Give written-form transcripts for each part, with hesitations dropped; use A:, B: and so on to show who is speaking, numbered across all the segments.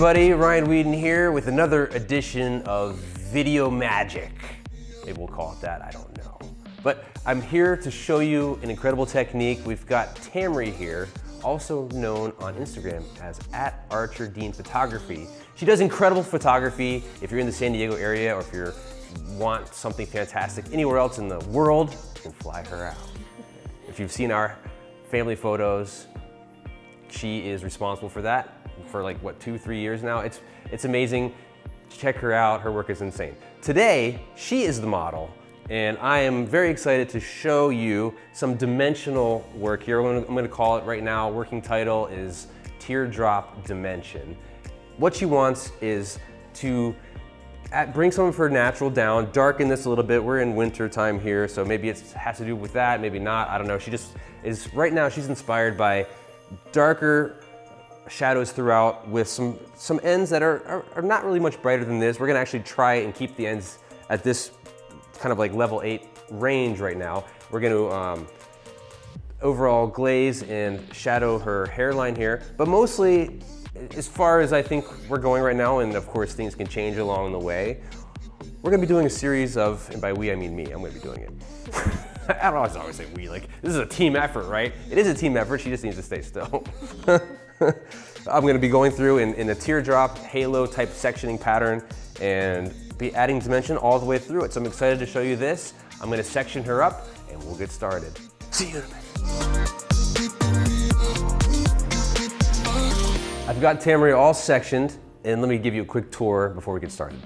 A: everybody, Ryan Weeden here with another edition of Video Magic. Maybe we'll call it that, I don't know. But I'm here to show you an incredible technique. We've got Tamri here, also known on Instagram as @ArcherDeanPhotography. She does incredible photography. If you're in the San Diego area or if you want something fantastic anywhere else in the world, you can fly her out. If you've seen our family photos, she is responsible for that for like, what, 2-3 years now? It's amazing. Check her out, her work is insane. Today, she is the model, and I am very excited to show you some dimensional work here. I'm gonna call it right now, working title is Teardrop Dimension. What she wants is to bring some of her natural down, darken this a little bit. We're in winter time here, so maybe it has to do with that, maybe not, I don't know. She just is, right now she's inspired by darker shadows throughout with some ends that are not really much brighter than this. We're gonna actually try and keep the ends at this kind of like level 8 range right now. We're gonna overall glaze and shadow her hairline here, but mostly as far as I think we're going right now, and of course things can change along the way, we're gonna be doing a series of, and by we I mean me, I'm gonna be doing it. I don't always say we, like, this is a team effort, right? It is a team effort, she just needs to stay still. I'm gonna be going through in a teardrop halo type sectioning pattern and be adding dimension all the way through it. So I'm excited to show you this. I'm gonna section her up and we'll get started. See you in a minute. I've got Tamri all sectioned, and let me give you a quick tour before we get started.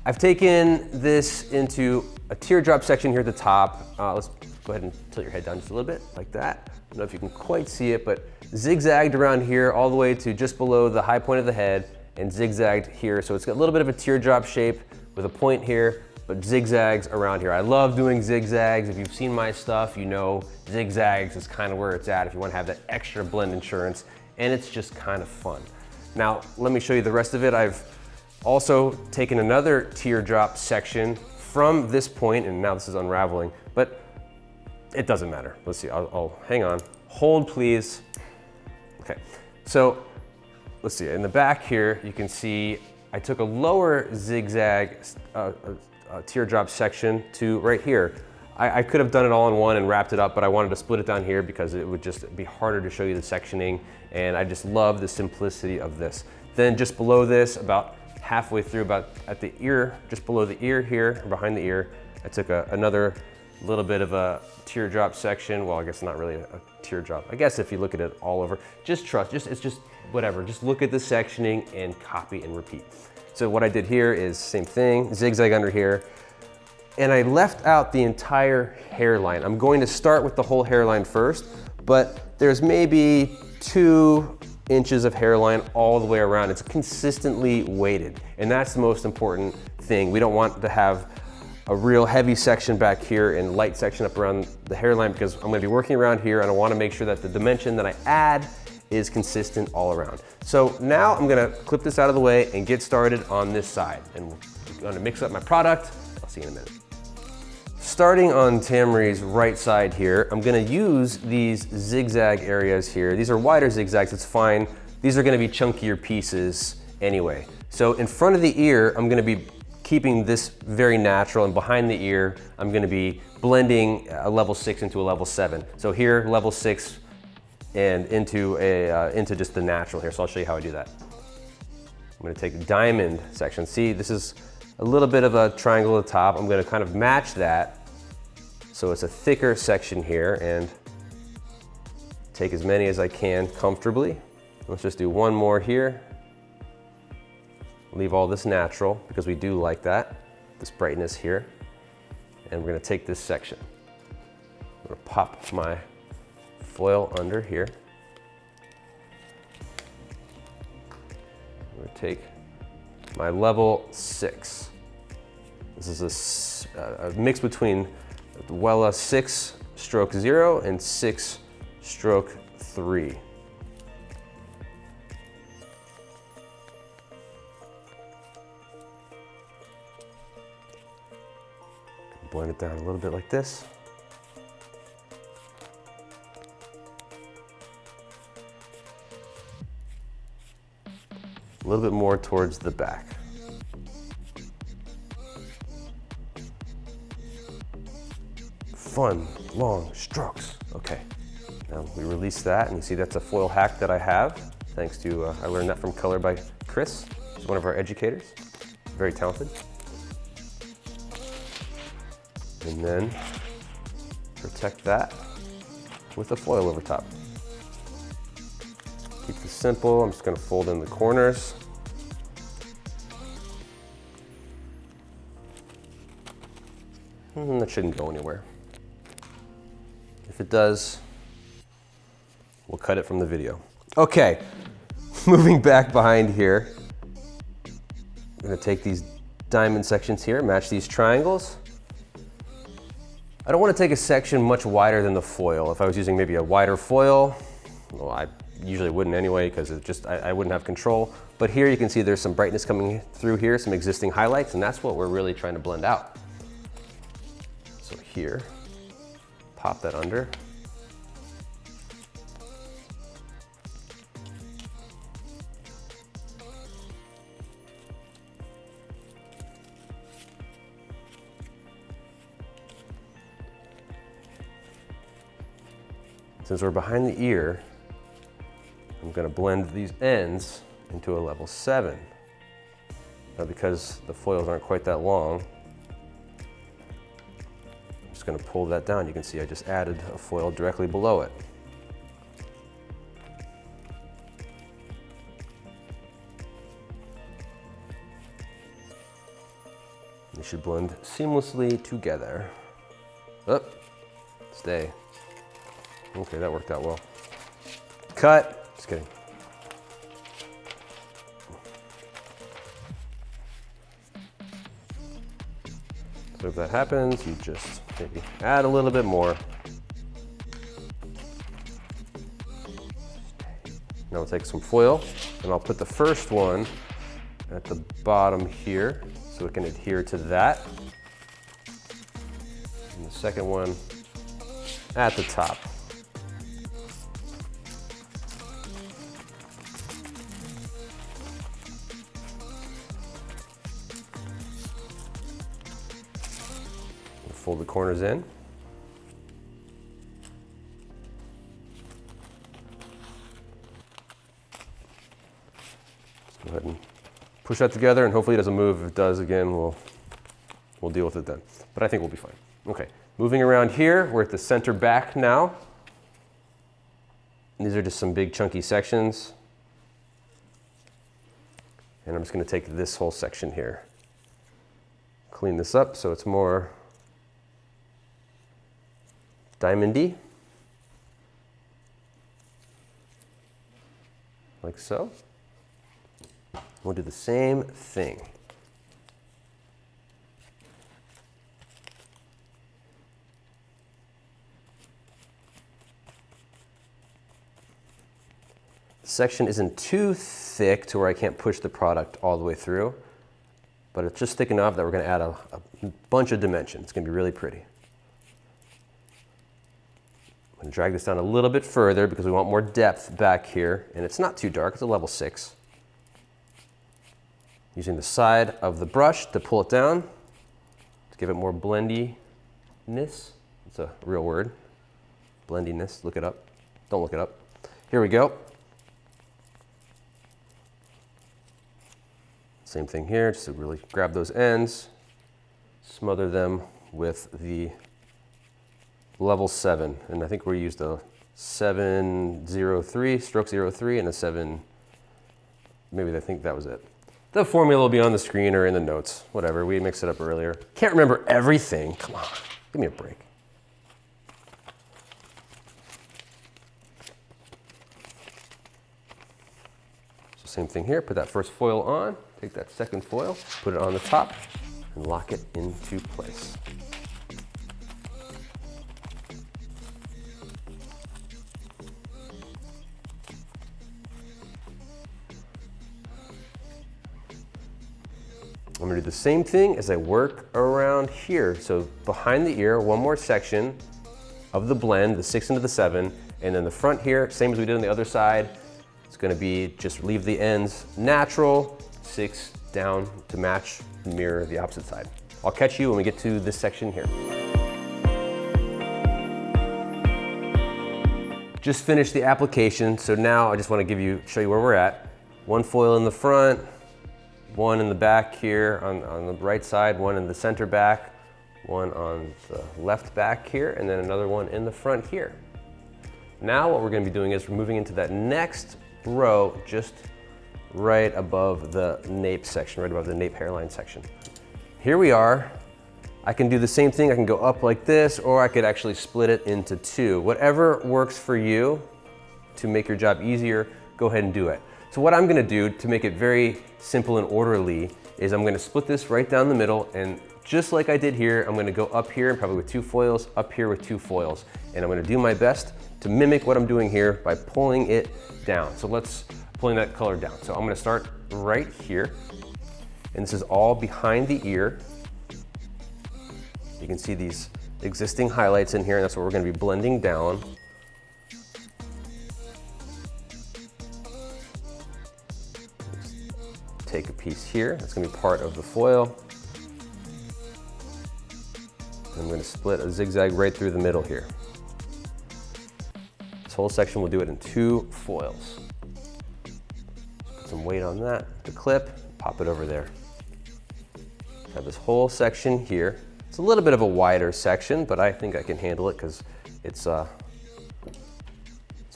A: I've taken this into a teardrop section here at the top. Let's go ahead and tilt your head down just a little bit, like that. I don't know if you can quite see it, but zigzagged around here all the way to just below the high point of the head and zigzagged here. So it's got a little bit of a teardrop shape with a point here, but zigzags around here. I love doing zigzags. If you've seen my stuff, you know zigzags is kind of where it's at if you want to have that extra blend insurance, and it's just kind of fun. Now, let me show you the rest of it. I've also taken another teardrop section from this point, and now this is unraveling, but it doesn't matter. Let's see, I'll hang on. Hold, please. Okay, so let's see, in the back here, you can see I took a lower zigzag teardrop section to right here. I could have done it all in one and wrapped it up, but I wanted to split it down here because it would just be harder to show you the sectioning, and I just love the simplicity of this. Then just below this, about halfway through, about at the ear, just below the ear here, or behind the ear, I took another little bit of a teardrop section. Well, I guess not really a teardrop. I guess if you look at it all over, just trust, it's just whatever. Just look at the sectioning and copy and repeat. So what I did here is same thing, zigzag under here, and I left out the entire hairline. I'm going to start with the whole hairline first, but there's maybe 2 inches of hairline all the way around. It's consistently weighted, and that's the most important thing. We don't want to have a real heavy section back here and light section up around the hairline because I'm gonna be working around here and I wanna make sure that the dimension that I add is consistent all around. So now I'm gonna clip this out of the way and get started on this side. And I'm gonna mix up my product. I'll see you in a minute. Starting on Tamri's right side here, I'm gonna use these zigzag areas here. These are wider zigzags, it's fine. These are gonna be chunkier pieces anyway. So in front of the ear, I'm gonna be keeping this very natural, and behind the ear, I'm gonna be blending a level 6 into a level 7. So here, level 6, and into just the natural here. So I'll show you how I do that. I'm gonna take the diamond section. See, this is a little bit of a triangle at the top. I'm gonna kind of match that so it's a thicker section here, and take as many as I can comfortably. Let's just do one more here. Leave all this natural because we do like that, this brightness here. And we're gonna take this section. I'm gonna pop my foil under here. I'm gonna take my level 6. This is a mix between Wella 6 stroke 0 and 6 stroke 3. Blend it down a little bit like this. little bit more towards the back. Fun, long strokes. Okay, now we release that, and you see that's a foil hack that I have, thanks to, I learned that from Color by Chris. He's one of our educators, very talented. And then protect that with a foil over top. Keep this simple. I'm just going to fold in the corners. That shouldn't go anywhere. If it does, we'll cut it from the video. Okay, moving back behind here. I'm going to take these diamond sections here, match these triangles. I don't want to take a section much wider than the foil. If I was using maybe a wider foil, well, I usually wouldn't anyway, because it just, I wouldn't have control. But here you can see there's some brightness coming through here, some existing highlights, and that's what we're really trying to blend out. So here, pop that under. Since we're behind the ear, I'm going to blend these ends into a level 7. Now, because the foils aren't quite that long, I'm just going to pull that down. You can see I just added a foil directly below it. They should blend seamlessly together. Oh, stay. Okay, that worked out well. Cut. Just kidding. So if that happens, you just maybe add a little bit more. Now we'll take some foil, and I'll put the first one at the bottom here so it can adhere to that. And the second one at the top. Fold the corners in. Just go ahead and push that together, and hopefully it doesn't move. If it does, again, we'll deal with it then. But I think we'll be fine. Okay, moving around here, we're at the center back now. And these are just some big chunky sections. And I'm just going to take this whole section here. Clean this up so it's more diamondy, like so. We'll do the same thing. The section isn't too thick to where I can't push the product all the way through, but it's just thick enough that we're going to add a bunch of dimension. It's going to be really pretty. I'm going to drag this down a little bit further because we want more depth back here, and it's not too dark, it's a level 6. Using the side of the brush to pull it down to give it more blendiness. It's a real word, blendiness, look it up. Don't look it up. Here we go. Same thing here, just to really grab those ends, smother them with the level 7, and I think we used a 703, stroke 03, and a 7, maybe I think that was it. The formula will be on the screen or in the notes, whatever, we mixed it up earlier. Can't remember everything, come on, give me a break. So same thing here, put that first foil on, take that second foil, put it on the top, and lock it into place. I'm going to do the same thing as I work around here. So behind the ear, one more section of the blend, the 6 into the 7, and then the front here, same as we did on the other side, It's gonna be just leave the ends natural, 6 down to match and mirror the opposite side. I'll catch you when we get to this section here. Just finished the application, so now I just want to show you where we're at. One foil in the front, one in the back here on the right side, one in the center back, one on the left back here, and then another one in the front here. Now what we're going to be doing is we're moving into that next row just right above the nape section, right above the nape hairline section. Here we are. I can do the same thing. I can go up like this, or I could actually split it into 2. Whatever works for you to make your job easier, go ahead and do it. So what I'm gonna do to make it very simple and orderly is I'm gonna split this right down the middle, and just like I did here, I'm gonna go up here, probably with 2 foils, up here with 2 foils. And I'm gonna do my best to mimic what I'm doing here by pulling it down. So pulling that color down. So I'm gonna start right here, and this is all behind the ear. You can see these existing highlights in here, and that's what we're going to be blending down. Take a piece here, that's going to be part of the foil. I'm going to split a zigzag right through the middle here. This whole section, we'll do it in 2 foils. Put some weight on that, the clip, pop it over there. Have this whole section here. It's a little bit of a wider section, but I think I can handle it because it's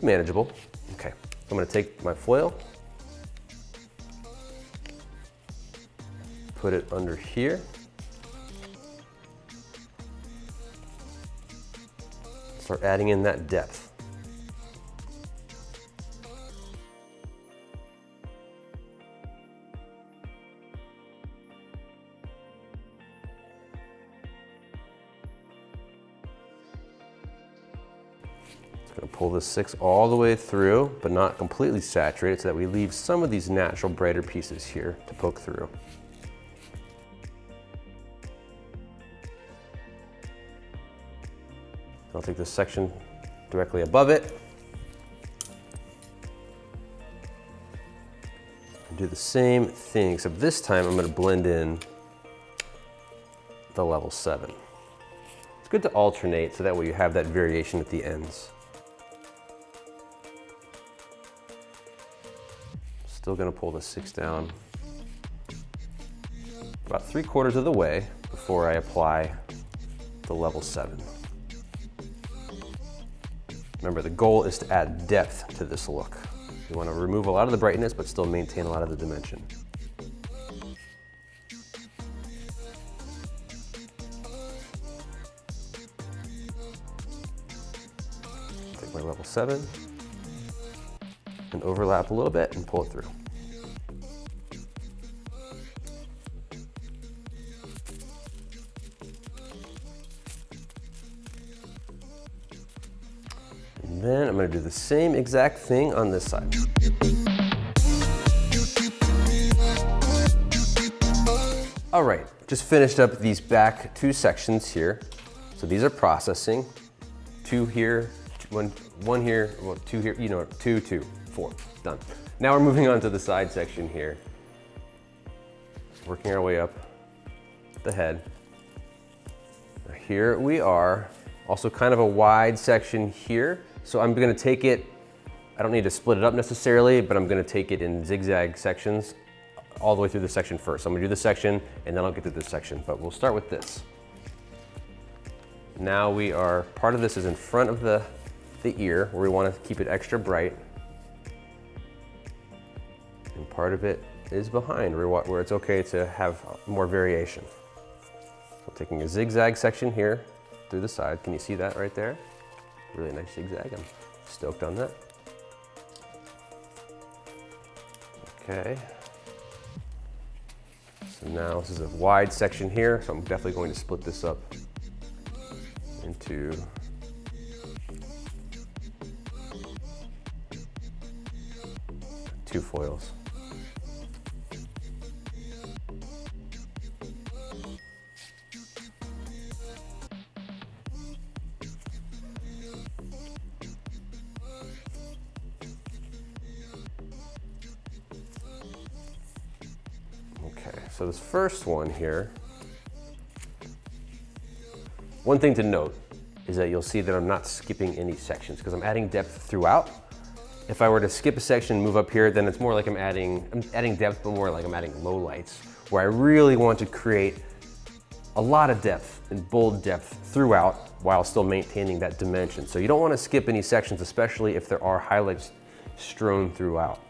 A: manageable. Okay, I'm gonna take my foil, put it under here. Start adding in that depth. Gonna pull this 6 all the way through, but not completely saturated, so that we leave some of these natural brighter pieces here to poke through. I'll take this section directly above it. And do the same thing, except this time I'm gonna blend in the level 7. It's good to alternate so that way you have that variation at the ends. Still gonna pull the 6 down about 3/4 of the way before I apply the level 7. Remember, the goal is to add depth to this look. You wanna remove a lot of the brightness, but still maintain a lot of the dimension. Take my level 7. And overlap a little bit and pull it through. And then I'm going to do the same exact thing on this side. All right, just finished up these back 2 sections here. So these are processing. 2 here, one here, well, 2 here, 2, 2. 4, done. Now we're moving on to the side section here. Working our way up the head. Now here we are, also kind of a wide section here. So I'm gonna take it, I don't need to split it up necessarily, but I'm gonna take it in zigzag sections all the way through the section first. So I'm gonna do this section and then I'll get to this section, but we'll start with this. Now part of this is in front of the ear where we wanna keep it extra bright. And part of it is behind where it's okay to have more variation. So taking a zigzag section here through the side. Can you see that right there? Really nice zigzag. I'm stoked on that. Okay. So now this is a wide section here, so I'm definitely going to split this up into 2 foils. so this first one here, one thing to note is that you'll see that I'm not skipping any sections because I'm adding depth throughout. If I were to skip a section, move up here, then it's more like I'm adding depth, but more like I'm adding lowlights, where I really want to create a lot of depth and bold depth throughout while still maintaining that dimension. So you don't want to skip any sections, especially if there are highlights strewn throughout.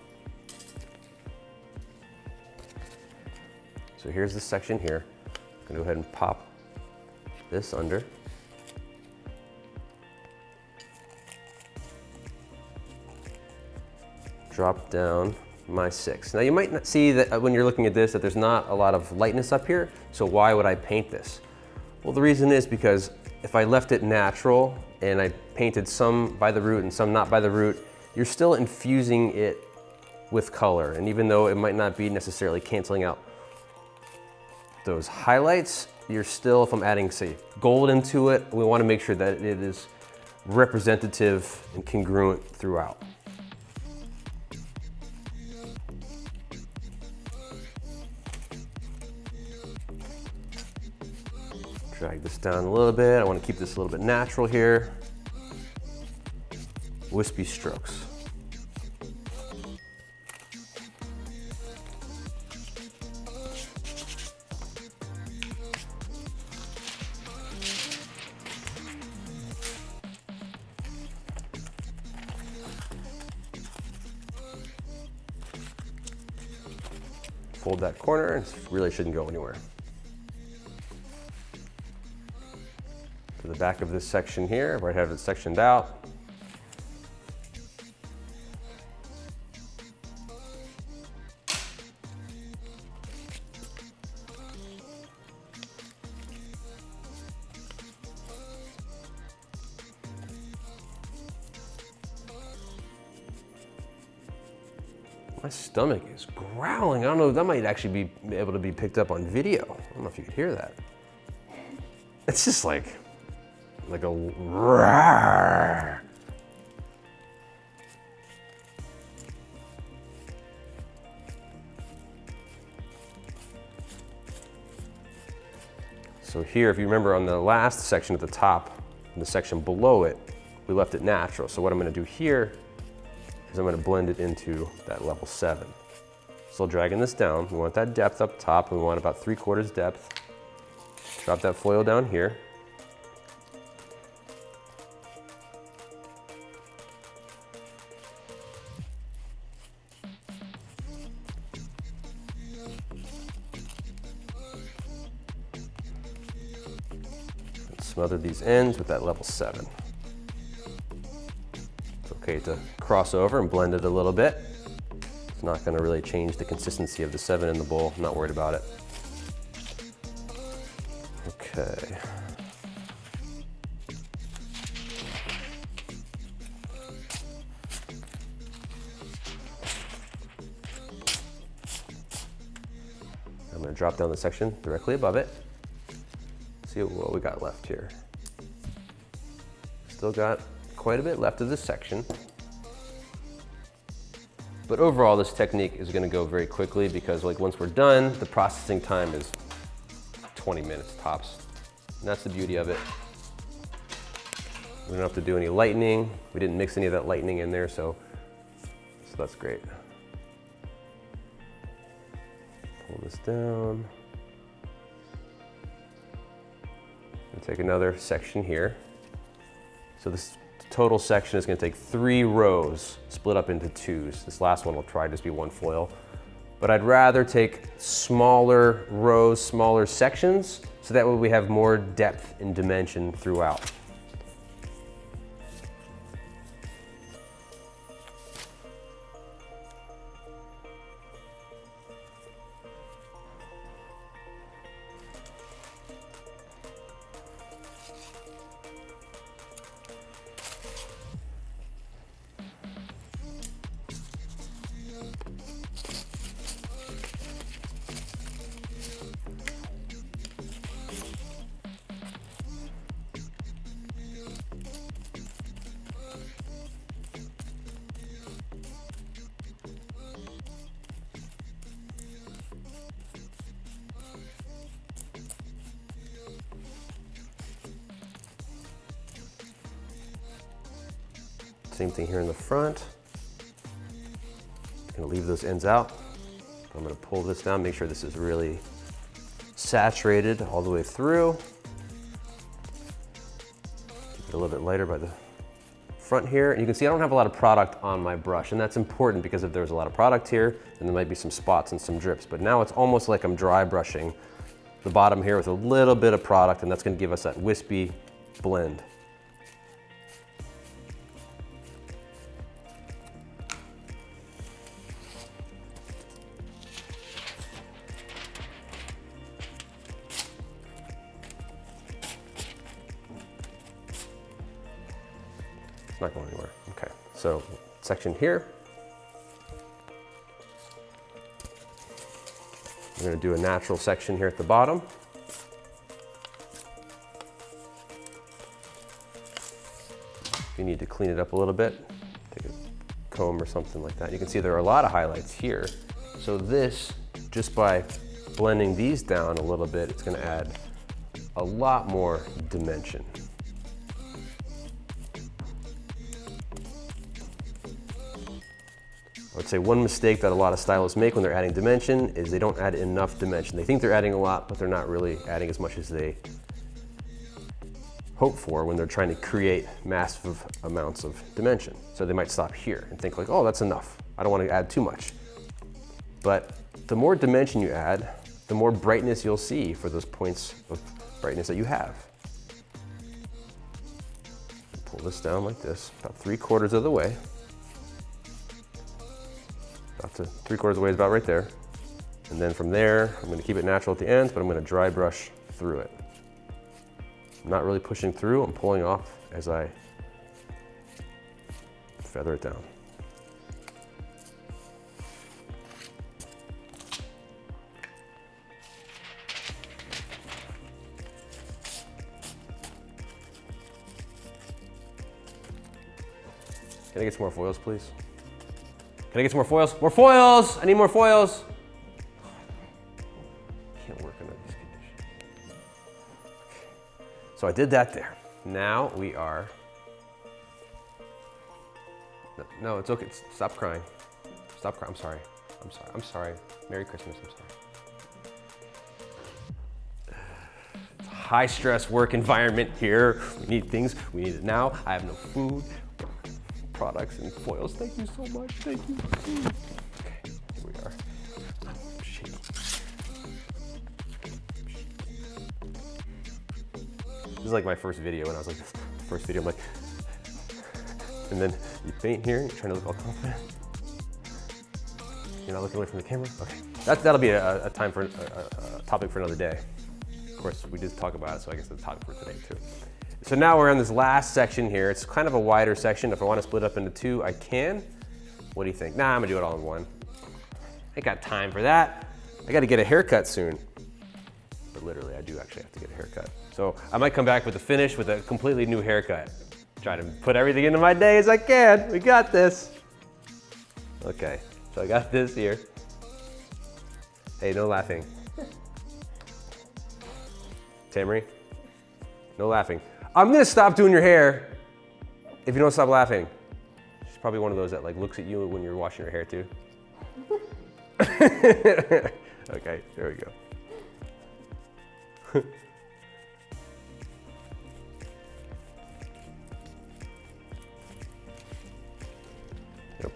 A: So here's this section here. I'm gonna go ahead and pop this under. Drop down my 6. Now you might not see that when you're looking at this that there's not a lot of lightness up here, so why would I paint this? Well, the reason is because if I left it natural and I painted some by the root and some not by the root, you're still infusing it with color. And even though it might not be necessarily canceling out those highlights, you're still, if I'm adding, say, gold into it, we want to make sure that it is representative and congruent throughout. Drag this down a little bit. I want to keep this a little bit natural here. Wispy strokes. Fold that corner, and it really shouldn't go anywhere. To the back of this section here, where I have it sectioned out. My stomach is growling. I don't know, that might actually be able to be picked up on video. I don't know if you could hear that. It's just like a roar. So here, if you remember on the last section at the top, and the section below it, we left it natural. So what I'm gonna do here is I'm gonna blend it into that level 7. Still dragging this down. We want that depth up top. We want about 3/4 depth. Drop that foil down here. Smother these ends with that level 7. It's okay to cross over and blend it a little bit. It's not going to really change the consistency of the 7 in the bowl. I'm not worried about it. Okay. I'm going to drop down the section directly above it. See what we got left here. Still got quite a bit left of this section. But overall, this technique is gonna go very quickly because once we're done, the processing time is 20 minutes tops. And that's the beauty of it. We don't have to do any lightening. We didn't mix any of that lightening in there, so that's great. Pull this down. Take another section here. So this total section is going to take 3 rows split up into 2s. This last one will try to just be 1 foil. But I'd rather take smaller rows, smaller sections, so that way we have more depth and dimension throughout. Same thing here in the front. Gonna leave those ends out. I'm gonna pull this down, make sure this is really saturated all the way through. Keep it a little bit lighter by the front here. And you can see I don't have a lot of product on my brush, and that's important because if there's a lot of product here, then there might be some spots and some drips. But now it's almost like I'm dry brushing the bottom here with a little bit of product, and that's gonna give us that wispy blend. It's not going anywhere. Okay, so section here. We're going to do a natural section here at the bottom. If you need to clean it up a little bit, take a comb or something like that. You can see there are a lot of highlights here. So this, just by blending these down a little bit, it's going to add a lot more dimension. I would say one mistake that a lot of stylists make when they're adding dimension is they don't add enough dimension. They think they're adding a lot, but they're not really adding as much as they hope for when they're trying to create massive amounts of dimension. So they might stop here and think like, oh, that's enough. I don't want to add too much. But the more dimension you add, the more brightness you'll see for those points of brightness that you have. Pull this down like this, about 3/4 of the way. About to 3/4 of the way is about right there. And then from there, I'm going to keep it natural at the ends, but I'm going to dry brush through it. I'm not really pushing through, I'm pulling off as I feather it down. Can I get some more foils, please? Can I get some more foils? More foils! I need more foils! Can't work under these conditions. Okay. So I did that there. Now we are... No, it's okay. Stop crying. Stop crying. I'm sorry. I'm sorry. I'm sorry. Merry Christmas. I'm sorry. High stress work environment here. We need things. We need it now. I have no food. Products and foils. Thank you so much. Thank you. Okay, here we are. This is like my first video when I was like, the first video, I'm like, and then you paint here, you're trying to look all confident. You're not looking away from the camera? Okay. That'll be a time for a topic for another day. Of course, we did talk about it, so I guess it's a topic for today too. So now we're on this last section here. It's kind of a wider section. If I want to split up into two, I can. What do you think? Nah, I'm gonna do it all in one. I ain't got time for that. I gotta get a haircut soon. But literally, I do actually have to get a haircut. So I might come back with a finish with a completely new haircut. Try to put everything into my day as I can. We got this. Okay, so I got this here. Hey, no laughing. Tamari, no laughing. I'm gonna stop doing your hair if you don't stop laughing. She's probably one of those that like looks at you when you're washing your hair too. Okay, there we go. Gonna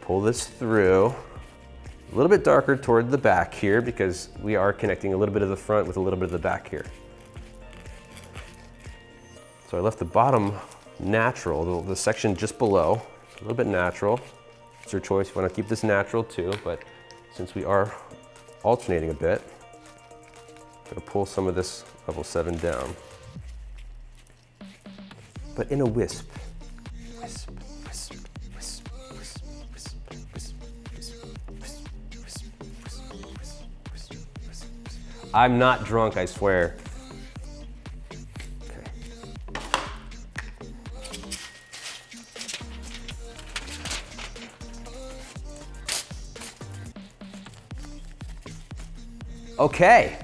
A: pull this through. A little bit darker toward the back here because we are connecting a little bit of the front with a little bit of the back here. So I left the bottom natural, the section just below, a little bit natural. It's your choice if you want to keep this natural too, but since we are alternating a bit, I'm going to pull some of this level 7 down. But in a wisp. Wisp, wisp, wisp, wisp, wisp, wisp, wisp, wisp, wisp, wisp, wisp, wisp, wisp. I'm not drunk, I swear. Okay,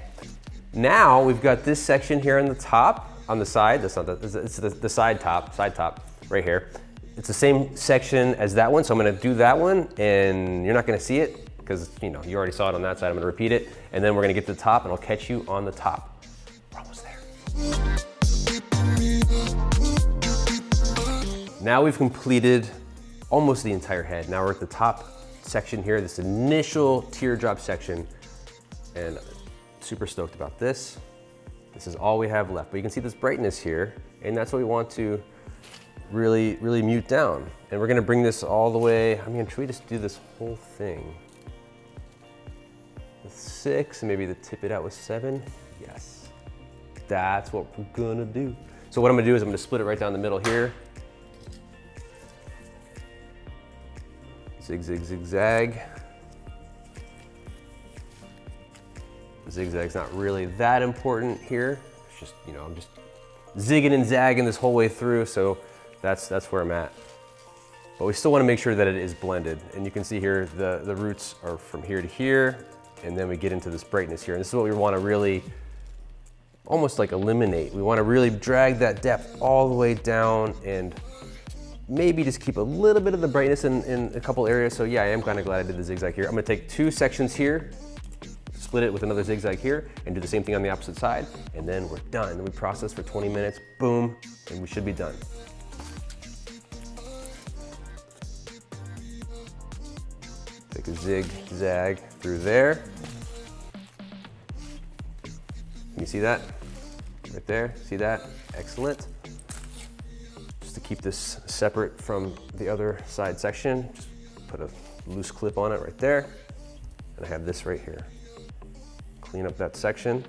A: now we've got this section here on the top, on the side. That's not the, it's the side top right here. it's the same section as that one, so I'm gonna do that one, and you're not gonna see it, because you already saw it on that side. I'm gonna repeat it, and then we're gonna get to the top, and I'll catch you on the top. We're almost there. Now we've completed almost the entire head. Now we're at the top section here, this initial teardrop section, and super stoked about this. This is all we have left, but you can see this brightness here, and that's what we want to really, really mute down. And we're gonna bring this all the way, should we just do this whole thing with 6, and maybe tip it out with 7? Yes, that's what we're gonna do. So what I'm gonna do is I'm gonna split it right down the middle here. Zigzag. Zigzag's not really that important here. It's just, I'm just zigging and zagging this whole way through, so that's where I'm at. But we still want to make sure that it is blended. And you can see here, the roots are from here to here, and then we get into this brightness here. And this is what we want to really almost like eliminate. We want to really drag that depth all the way down and maybe just keep a little bit of the brightness in a couple areas. So yeah, I am kind of glad I did the zigzag here. I'm gonna take 2 sections here, split it with another zigzag here, and do the same thing on the opposite side, and then we're done. Then we process for 20 minutes, boom, and we should be done. Take a zigzag through there. Can you see that? Right there, see that? Excellent. To keep this separate from the other side section, just put a loose clip on it right there. And I have this right here. Clean up that section.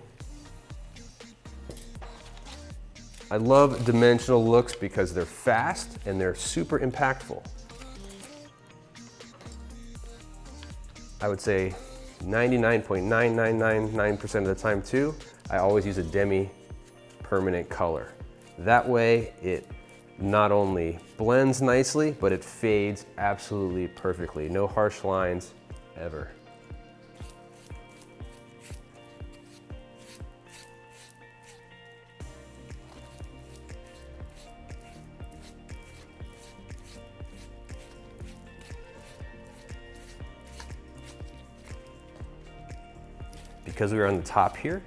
A: I love dimensional looks because they're fast and they're super impactful. I would say 99.9999% of the time too, I always use a demi-permanent color. That way it not only blends nicely, but it fades absolutely perfectly. No harsh lines ever. Because we are on the top here,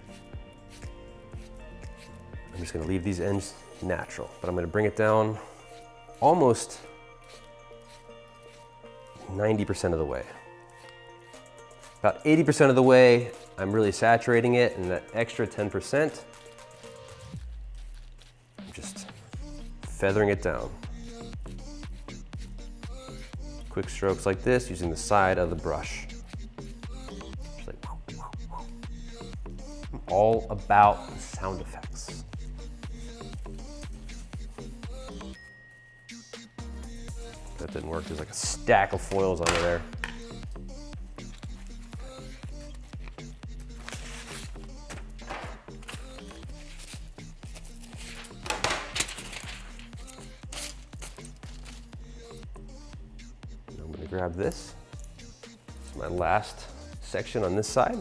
A: I'm just gonna leave these ends natural, but I'm gonna bring it down almost 90% of the way. About 80% of the way, I'm really saturating it, and that extra 10%, I'm just feathering it down. Quick strokes like this, using the side of the brush. Just like, I'm all about sound effects. That didn't work. There's like a stack of foils under there. I'm going to grab this. It's my last section on this side.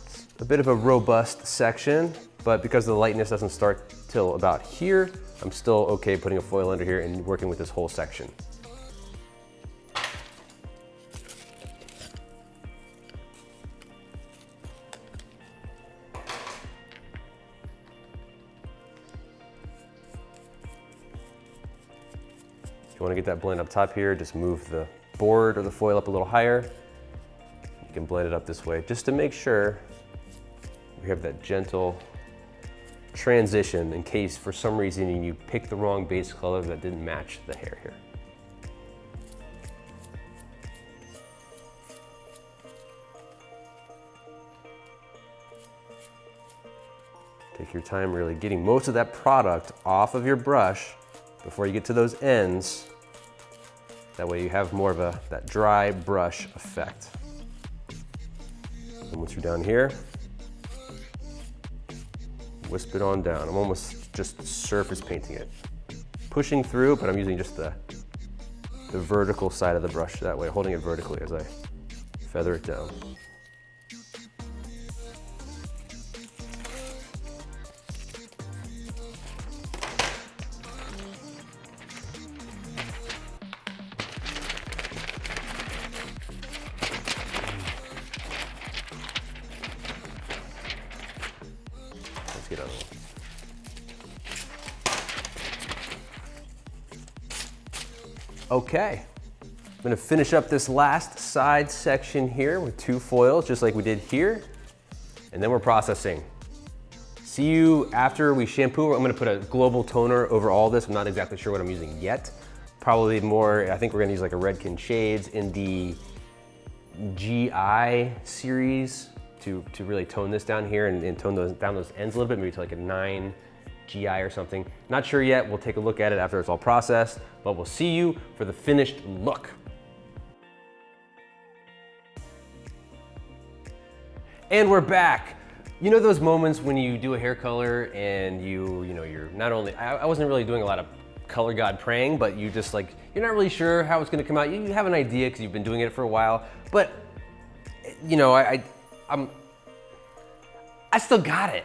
A: It's a bit of a robust section, but because the lightness doesn't start till about here, I'm still okay putting a foil under here and working with this whole section. If you want to get that blend up top here, just move the board or the foil up a little higher. You can blend it up this way just to make sure we have that gentle transition in case for some reason you pick the wrong base color that didn't match the hair here. Take your time really getting most of that product off of your brush before you get to those ends. That way you have more of that dry brush effect. And once you're down here, wisp it on down. I'm almost just surface painting it. Pushing through, but I'm using just the vertical side of the brush that way, holding it vertically as I feather it down. Okay, I'm gonna finish up this last side section here with 2 foils, just like we did here, and then we're processing. See you after we shampoo. I'm gonna put a global toner over all this. I'm not exactly sure what I'm using yet. Probably more, I think we're gonna use like a Redken Shades in the GI series to really tone this down here and tone down those ends a little bit, maybe to like a 9 GI or something. Not sure yet, we'll take a look at it after it's all processed, but we'll see you for the finished look. And we're back. You know those moments when you do a hair color and you're not only, I wasn't really doing a lot of color god praying, but you just like, you're not really sure how it's gonna come out. You have an idea because you've been doing it for a while, but you know, I still got it.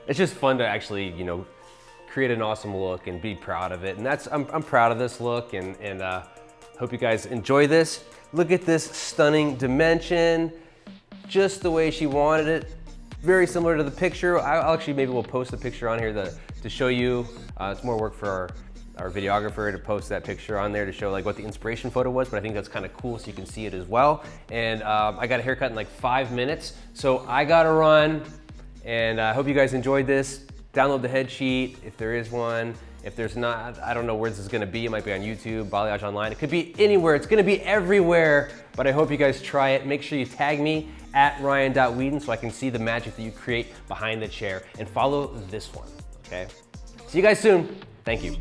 A: It's just fun to actually, you know, create an awesome look and be proud of it. And I'm proud of this look and hope you guys enjoy this. Look at this stunning dimension, just the way she wanted it. Very similar to the picture. I'll actually, maybe we'll post the picture on here to show you. It's more work for our videographer to post that picture on there to show like what the inspiration photo was, but I think that's kind of cool so you can see it as well. And I got a haircut in like 5 minutes, so I gotta run. And I hope you guys enjoyed this. Download the head sheet if there is one. If there's not, I don't know where this is gonna be. It might be on YouTube, Balayage Online. It could be anywhere. It's gonna be everywhere, but I hope you guys try it. Make sure you tag me at ryan.weeden so I can see the magic that you create behind the chair, and follow this one, okay? See you guys soon. Thank you.